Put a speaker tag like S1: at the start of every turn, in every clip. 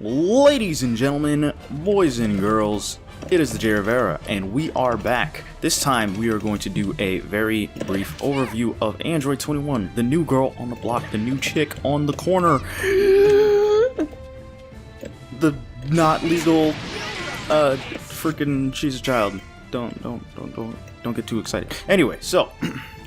S1: Ladies and gentlemen, boys and girls, it is the J Rivera, and we are back. This time we are going to do a very brief overview of Android 21, the new girl on the block, the new chick on the corner, the not legal, freaking, she's a child. Don't get too excited. Anyway, so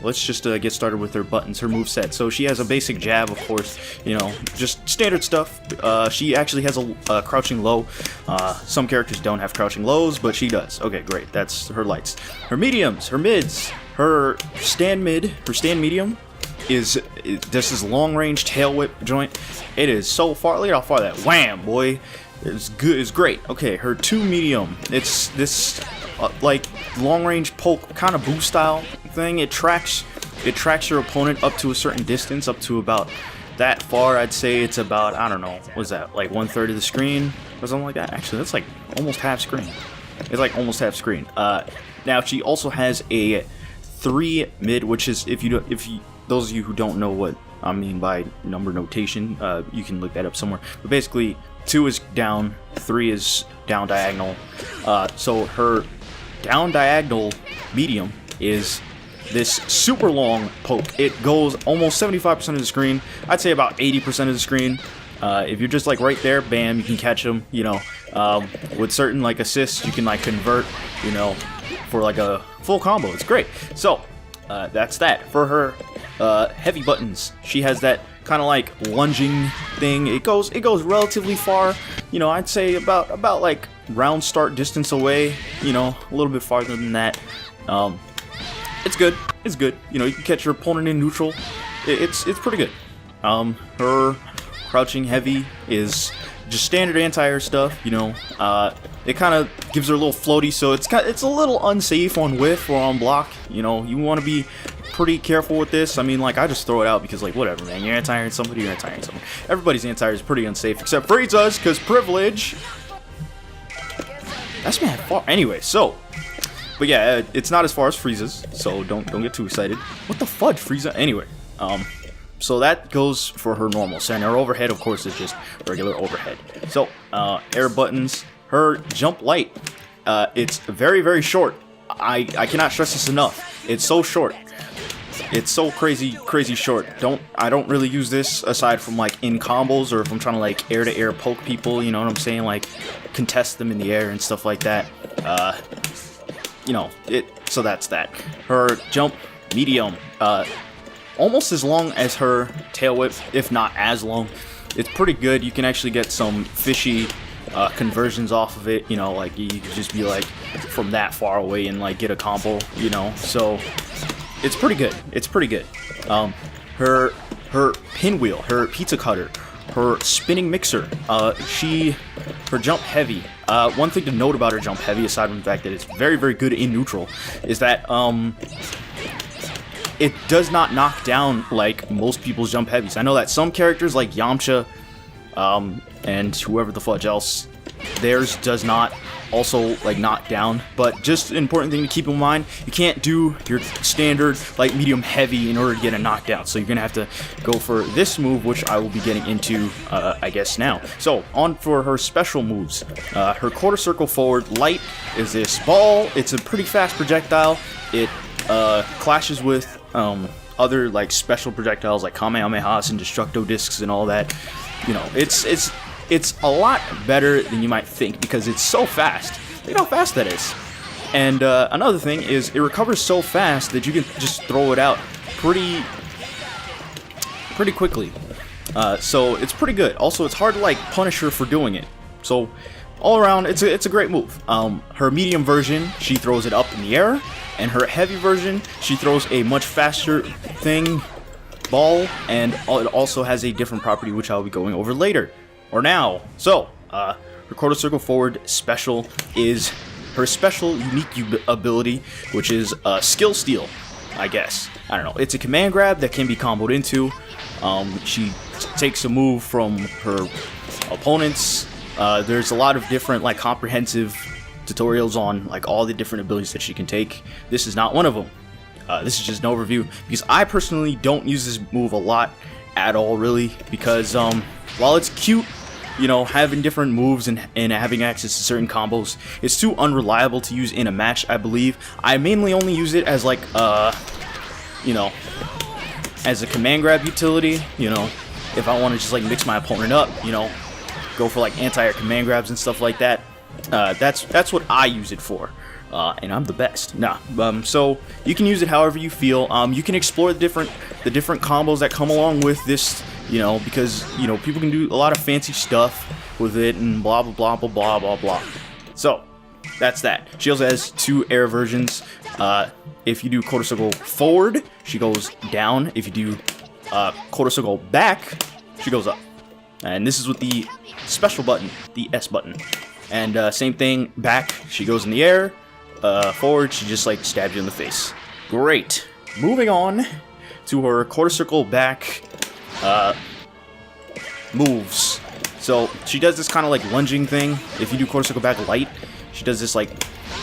S1: let's just get started with her buttons, her moveset. So she has a basic jab, of course, you know, just standard stuff. She actually has a crouching low. Some characters don't have crouching lows, but she does. Okay, great. That's her lights. Her mediums, her mids, her stand mid, her stand medium is this is long range tail whip joint. It is so far. Look at how far that wham, boy. It's good. It's great. Okay, her 2 medium. It's this like long range poke kind of boost style thing. It tracks your opponent up to a certain distance, up to about that far. I'd say it's about, I don't know, what's that, like 1/3 of the screen or something like that. Actually, that's like almost half screen. It's like almost half screen. Now she also has a 3 mid, which is if you those of you who don't know what I mean by number notation, you can look that up somewhere. But basically, 2 is down, 3 is down diagonal. So her down diagonal medium is this super long poke. It goes almost 75% of the screen. I'd say about 80% of the screen. If you're just like right there, bam, you can catch them. You know, with certain like assists, you can like convert. You know, for like a full combo. It's great. So that's that for her heavy buttons. She has that kind of like lunging thing. It goes relatively far. You know, I'd say about like round start distance away. You know, a little bit farther than that. It's good. It's good. You know, you can catch your opponent in neutral. It's pretty good. Her crouching heavy is just standard anti-air stuff. You know, it kind of gives her a little floaty, so it's a little unsafe on whiff or on block. You know, you want to be pretty careful with this. I mean, like, I just throw it out because, like, whatever, man. You're anti-airing somebody, you're anti-airing somebody. Everybody's anti-air is pretty unsafe, except FighterZ, because privilege. That's mad far. Anyway, so. But yeah, it's not as far as Frieza's, so don't get too excited. What the fudge, Frieza? Anyway, so that goes for her normal. So, and her overhead, of course, is just regular overhead. So, air buttons. Her jump light, it's very, very short. I cannot stress this enough. It's so short. It's so crazy short. I don't really use this aside from like in combos or if I'm trying to like air to air poke people. You know what I'm saying? Like contest them in the air and stuff like that. You know, so that's that. Her jump medium, almost as long as her tail whip, if not as long. It's pretty good. You can actually get some fishy conversions off of it. You know, like you could just be like from that far away and like get a combo. You know, so it's pretty good. It's pretty good. Her pinwheel, her pizza cutter, her spinning mixer. Her jump heavy. One thing to note about her jump heavy, aside from the fact that it's very, very good in neutral, is that it does not knock down like most people's jump heavies. I know that some characters like Yamcha and whoever the fudge else, theirs does not also like knock down. But just an important thing to keep in mind, you can't do your standard like medium heavy in order to get a knockdown. So you're gonna have to go for this move, which I will be getting into I guess now. So on for her special moves. Her quarter circle forward light is this ball. It's a pretty fast projectile. It clashes with other like special projectiles like Kamehamehas and Destructo Discs and all that. You know, it's a lot better than you might think because it's so fast. Look how fast that is. And another thing is it recovers so fast that you can just throw it out pretty quickly. So it's pretty good. Also, it's hard to like punish her for doing it. So all around, it's a great move. Her medium version, she throws it up in the air, and her heavy version, she throws a much faster thing, ball, and it also has a different property which I'll be going over later. Or now. So, her quarter circle forward special is her special unique ability, which is skill steal, I guess. I don't know. It's a command grab that can be comboed into. She takes a move from her opponents. There's a lot of different like comprehensive tutorials on like all the different abilities that she can take. This is not one of them. This is just an overview because I personally don't use this move a lot at all, really, because while it's cute you know, having different moves and having access to certain combos is too unreliable to use in a match, I believe. I mainly only use it as like, you know, as a command grab utility, you know, if I want to just like mix my opponent up, you know, go for like anti-air command grabs and stuff like that. That's what I use it for. And I'm the best. Nah. So you can use it however you feel. You can explore the different combos that come along with this, you know, because, you know, people can do a lot of fancy stuff with it and blah blah blah blah blah blah blah. So that's that. She also has 2 air versions. If you do quarter circle forward, she goes down. If you do quarter circle back, she goes up. And this is with the special button, the S button. And same thing, back, she goes in the air. Forward, she just like stabs you in the face. Great. Moving on to her quarter circle back moves. So she does this kind of like lunging thing. If you do quarter circle back light, she does this like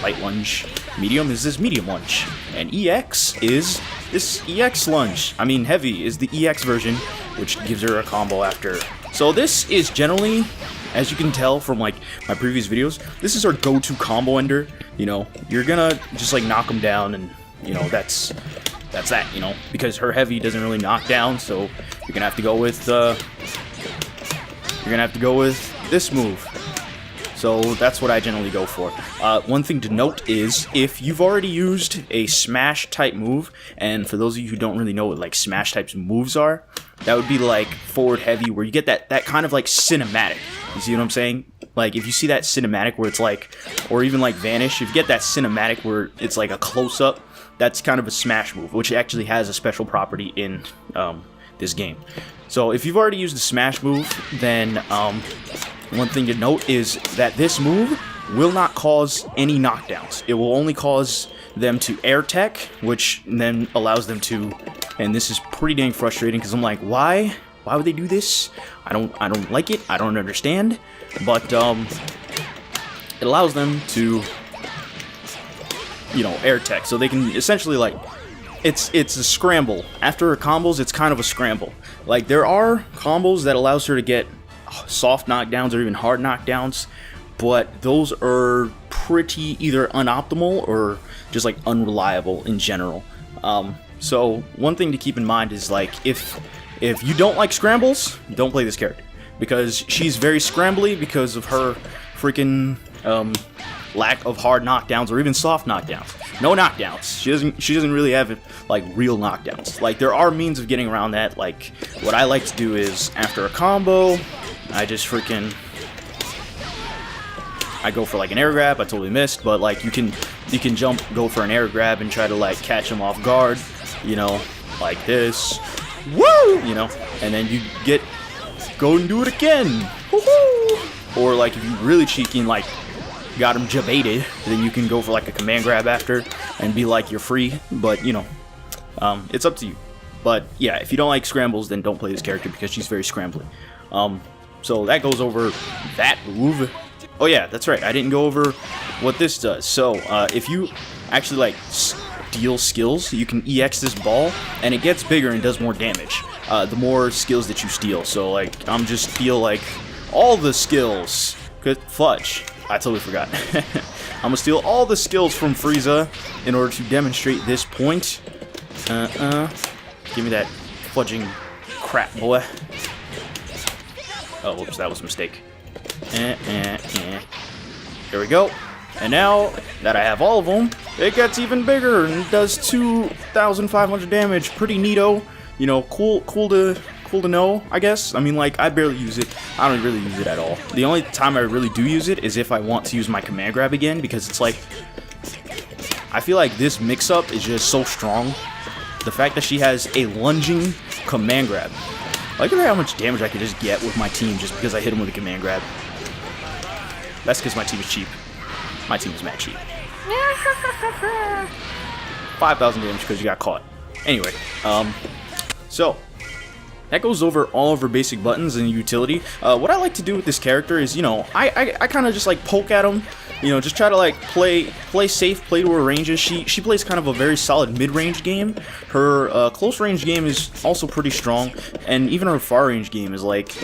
S1: light lunge. Medium is this medium lunge. And EX is this EX lunge. I mean, heavy is the EX version, which gives her a combo after. So this is generally, as you can tell from like my previous videos, this is our go-to combo ender. You know, you're gonna just like knock them down, and you know that's that. You know, because her heavy doesn't really knock down, so you're gonna have to go with this move. So that's what I generally go for. One thing to note is if you've already used a smash type move, and for those of you who don't really know what like smash types moves are, that would be like forward heavy, where you get that kind of like cinematic. You see what I'm saying? Like if you see that cinematic where it's like, or even like vanish, if you get that cinematic where it's like a close-up, that's kind of a smash move, which actually has a special property in this game. So if you've already used the smash move, then one thing to note is that this move will not cause any knockdowns. It will only cause them to air tech, which then allows them to, and this is pretty dang frustrating because I'm like, why would they do this? I don't like it. I don't understand. But it allows them to, you know, air tech, so they can essentially like, it's a scramble. After her combos, it's kind of a scramble. Like there are combos that allows her to get soft knockdowns or even hard knockdowns, but those are pretty either unoptimal or just like unreliable in general. So one thing to keep in mind is like if you don't like scrambles, don't play this character, because she's very scrambly because of her freaking lack of hard knockdowns or even soft knockdowns. No knockdowns. She doesn't really have like real knockdowns. Like there are means of getting around that. Like what I like to do is after a combo, I just freaking go for like an air grab. I totally missed, but like you can jump, go for an air grab and try to like catch him off guard, you know, like this. Woo! You know, and then you go and do it again. Woohoo! Or like if you really cheeky and like got him jebaited, then you can go for like a command grab after and be like you're free. But you know, it's up to you. But yeah, if you don't like scrambles, then don't play this character because she's very scrambly. So that goes over that move. Oh yeah, that's right. I didn't go over what this does. So if you actually like steal skills, you can EX this ball, and it gets bigger and does more damage. The more skills that you steal. So like I'm just steal like all the skills. Good fudge. I totally forgot. I'm gonna steal all the skills from Frieza in order to demonstrate this point. Give me that fudging crap, boy. Oh, whoops, that was a mistake. There we go. And now that I have all of them, it gets even bigger and does 2,500 damage. Pretty neato. You know, cool to know, I guess. I mean, like, I barely use it. I don't really use it at all. The only time I really do use it is if I want to use my command grab again, because it's like, I feel like this mix-up is just so strong. The fact that she has a lunging command grab. Look at how much damage I could just get with my team just because I hit him with a command grab. That's because my team is cheap. My team is mad cheap. 5,000 damage because you got caught. Anyway, so that goes over all of her basic buttons and utility. What I like to do with this character is, you know, I kind of just like poke at him. You know, just try to like play safe, play to her ranges. She plays kind of a very solid mid-range game. Her close range game is also pretty strong, and even her far range game is like,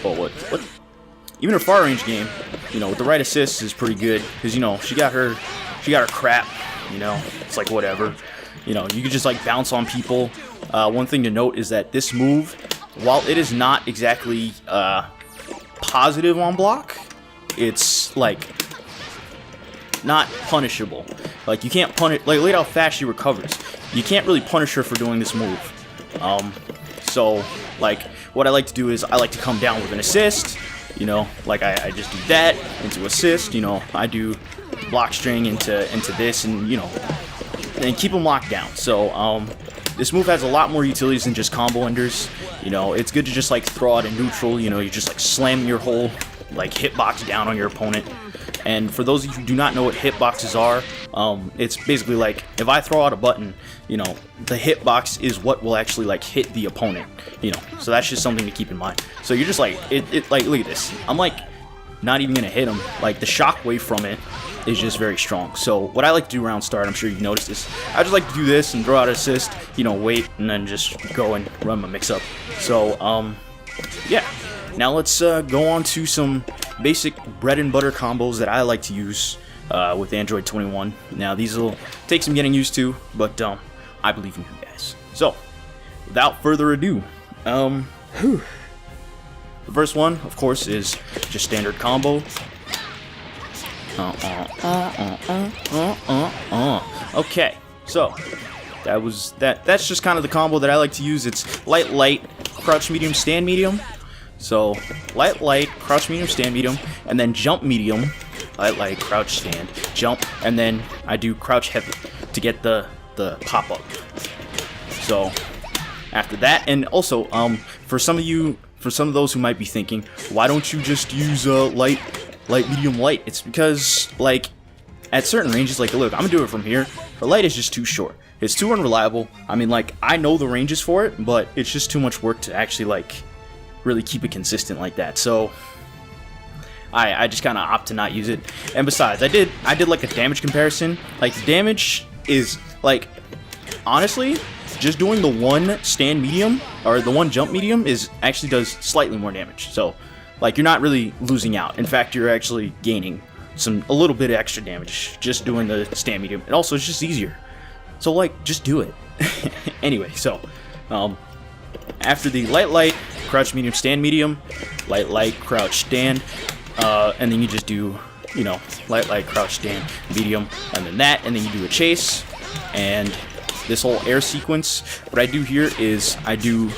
S1: oh what? even her far range game, you know, with the right assist is pretty good because, you know, she got her crap. You know, it's like whatever. You know, you could just like bounce on people. One thing to note is that this move, while it is not exactly positive on block, it's like not punishable. Like you can't punish. Like look at how fast she recovers. You can't really punish her for doing this move. So like what I like to do is I like to come down with an assist. You know, like I just do that into assist. You know, I do block string into this, and you know, and keep them locked down. So this move has a lot more utilities than just combo enders. You know, it's good to just like throw out a neutral. You know, you just like slam your whole like hitbox down on your opponent. And for those of you who do not know what hitboxes are, it's basically like if I throw out a button, you know, the hitbox is what will actually like hit the opponent. You know, so that's just something to keep in mind. So you're just like it like look at this. I'm like not even gonna hit him. Like the shockwave from it is just very strong. So what I like to do around start, I'm sure you've noticed this, I just like to do this and throw out an assist, you know, wait, and then just go and run my mix up. So yeah, now let's go on to some basic bread and butter combos that I like to use with Android 21. Now these will take some getting used to, but I believe in you guys. So without further ado, the first one, of course, is just standard combo. Okay, so that's just kind of the combo that I like to use. It's light, crouch medium, stand medium. So light, crouch medium, stand medium, and then jump medium, light, crouch, stand, jump, and then I do crouch heavy to get the pop up. So after that, and also for some of those who might be thinking, why don't you just use light, medium, light? It's because like at certain ranges, like look, I'm gonna do it from here, but light is just too short. It's too unreliable. I mean, like I know the ranges for it, but it's just too much work to actually like really keep it consistent like that. So I just kind of opt to not use it. And besides, I did like a damage comparison. Like the damage is like honestly just doing the one stand medium or the one jump medium is actually does slightly more damage. So like you're not really losing out. In fact, you're actually gaining a little bit of extra damage just doing the stand medium. And also it's just easier. So like just do it. Anyway, so after the light, crouch medium, stand medium, light, crouch, stand, and then you just do, you know, light, crouch, stand, medium, and then that, and then you do a chase, and this whole air sequence. What I do here is I do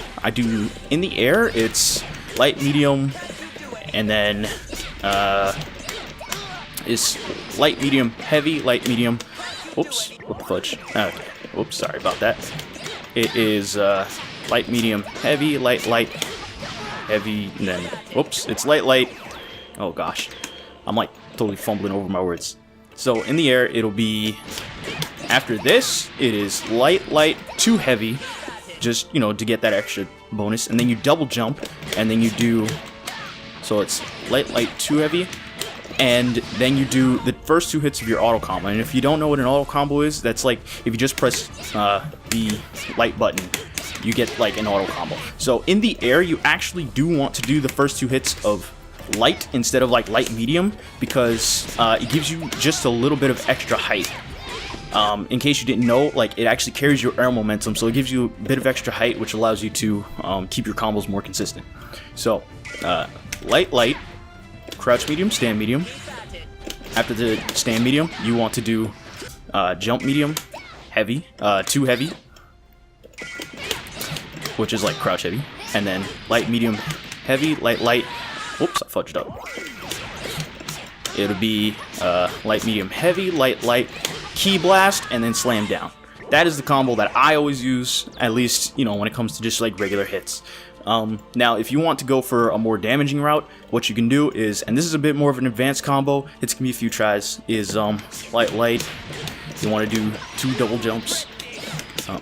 S1: in the air, it's light, medium, and then it's light, medium, heavy, light, medium. Oops, what the fudge? Okay. Oops, sorry about that. It is light, medium, heavy, light, heavy, and then whoops, it's light. Oh gosh, I'm like totally fumbling over my words. So in the air, it'll be after this. It is light, too heavy, just you know to get that extra bonus, and then you double jump, and then you do. So it's light, too heavy. And then you do the first two hits of your auto combo. And if you don't know what an auto combo is, that's like if you just press the light button, you get like an auto combo. So in the air, you actually do want to do the first two hits of light instead of like light medium because it gives you just a little bit of extra height. In case you didn't know, like it actually carries your air momentum, so it gives you a bit of extra height, which allows you to keep your combos more consistent. So light, crouch medium, stand medium. After the stand medium, you want to do jump medium, heavy, too heavy, which is like crouch heavy, and then light, medium, heavy, light. Oops, I fudged up. It'll be light, medium, heavy, light, key blast, and then slam down. That is the combo that I always use, at least, you know, when it comes to just like regular hits. Now, if you want to go for a more damaging route, what you can do is, and this is a bit more of an advanced combo, it's gonna be a few tries, is light. You want to do 2 double jumps. So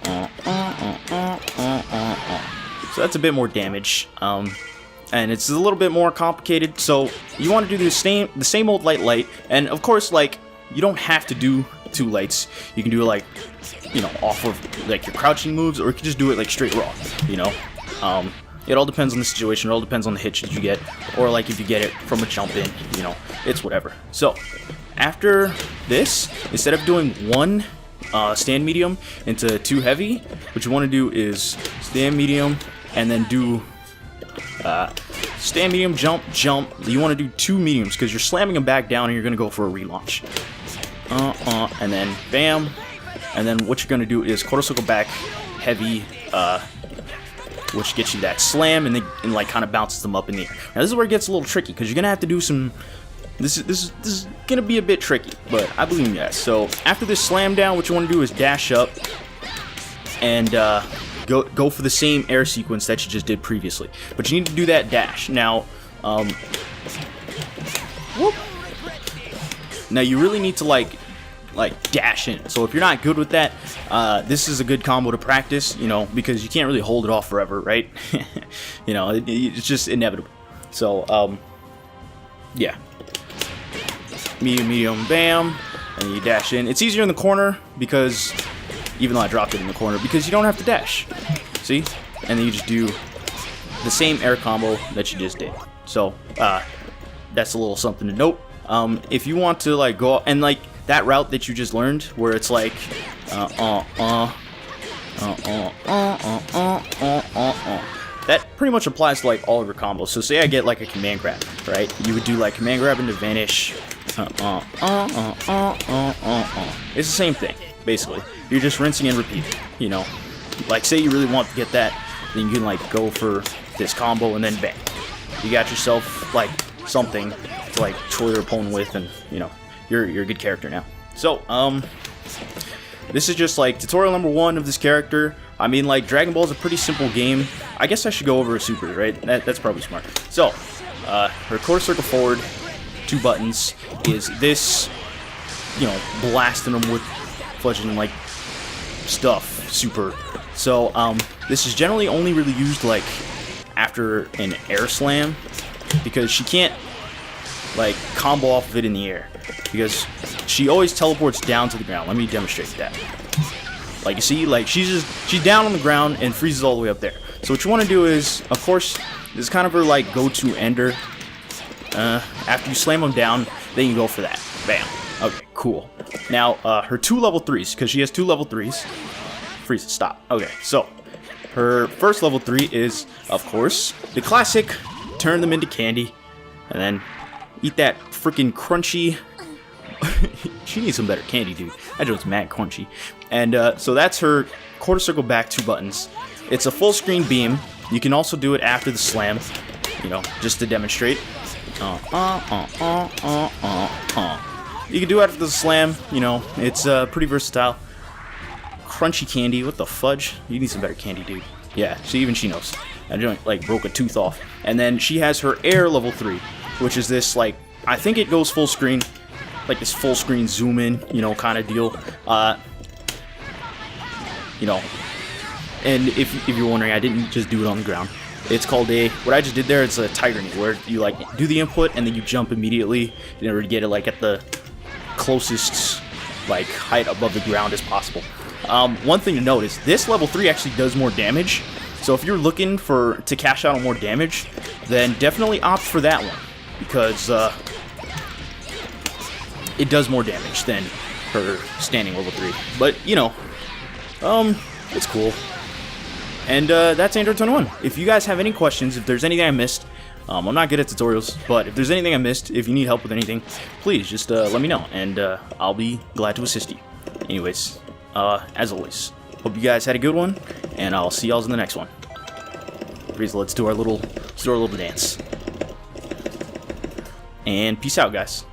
S1: that's a bit more damage. And it's a little bit more complicated. So you want to do the same old light, and of course, like you don't have to do 2 lights. You can do it like, you know, off of like your crouching moves, or you can just do it like straight raw. You know. It all depends on the situation. It all depends on the hit should you get, or like if you get it from a jump in, you know, it's whatever. So after this, instead of doing one stand medium into 2 heavy, what you want to do is stand medium and then do stand medium, jump, jump. You want to do 2 mediums because you're slamming them back down and you're going to go for a relaunch. And then bam. And then what you're going to do is quarter circle back, heavy, which gets you that slam and like kind of bounces them up in the air. Now this is where it gets a little tricky because you're going to have to do some... This is going to be a bit tricky, but I believe in you guys. So after this slam down, what you want to do is dash up and go for the same air sequence that you just did previously. But you need to do that dash. Now, whoop. Now you really need to like dash in. So if you're not good with that, this is a good combo to practice, you know, because you can't really hold it off forever, right? You know, it's just inevitable. So, yeah. Medium, medium, bam, and you dash in. It's easier in the corner because, even though I dropped it in the corner, because you don't have to dash. See? And then you just do the same air combo that you just did. So, that's a little something to note. If you want to like go and like that route that you just learned, where it's like, that pretty much applies to like all of your combos. So say I get like a command grab, right? You would do like command grab into vanish. It's the same thing, basically. You're just rinsing and repeating, you know. Like say you really want to get that, then you can like go for this combo and then bang. You got yourself like something to like troll your opponent with, and you know, you're a good character now. So, this is just like tutorial number 1 of this character. I mean, like, Dragon Ball is a pretty simple game. I guess I should go over a super, right? That's probably smart. So, her quarter circle forward, 2 buttons, is this, you know, blasting them with fudging, like, stuff, super. So, this is generally only really used, like, after an air slam, because she can't, like, combo off of it in the air, because she always teleports down to the ground. Let me demonstrate that. Like, you see, like, she's down on the ground and freezes all the way up there. So what you want to do is, of course, this is kind of her, like, go-to ender. After you slam them down, then you go for that. Bam. Okay, cool. Now, her 2 level 3s, because she has 2 level 3s. Freeze it, stop. Okay, so, her first level 3 is, of course, the classic, turn them into candy, and then eat that freaking crunchy... She needs some better candy, dude. That joke's mad crunchy. And so that's her quarter circle back 2 buttons. It's a full screen beam. You can also do it after the slam, you know, just to demonstrate. You can do it after the slam, you know, it's pretty versatile. Crunchy candy, what the fudge? You need some better candy, dude. Yeah, she knows. I joint like broke a tooth off. And then she has her air level 3, which is this like, I think it goes full screen. Like this full screen zoom in, you know, kind of deal. You know, and if you're wondering, I didn't just do it on the ground. It's called what I just did there, it's a tiger knee, where you like do the input and then you jump immediately in order to get it like at the closest like height above the ground as possible. One thing to note is this level 3 actually does more damage. So if you're looking to cash out on more damage, then definitely opt for that one, because it does more damage than her standing level 3. But, you know, it's cool. And that's Android 21. If you guys have any questions, if there's anything I missed, I'm not good at tutorials, but if there's anything I missed, if you need help with anything, please just let me know, and I'll be glad to assist you. Anyways, as always, hope you guys had a good one, and I'll see y'all in the next one. Please, let's do our little dance. And peace out, guys.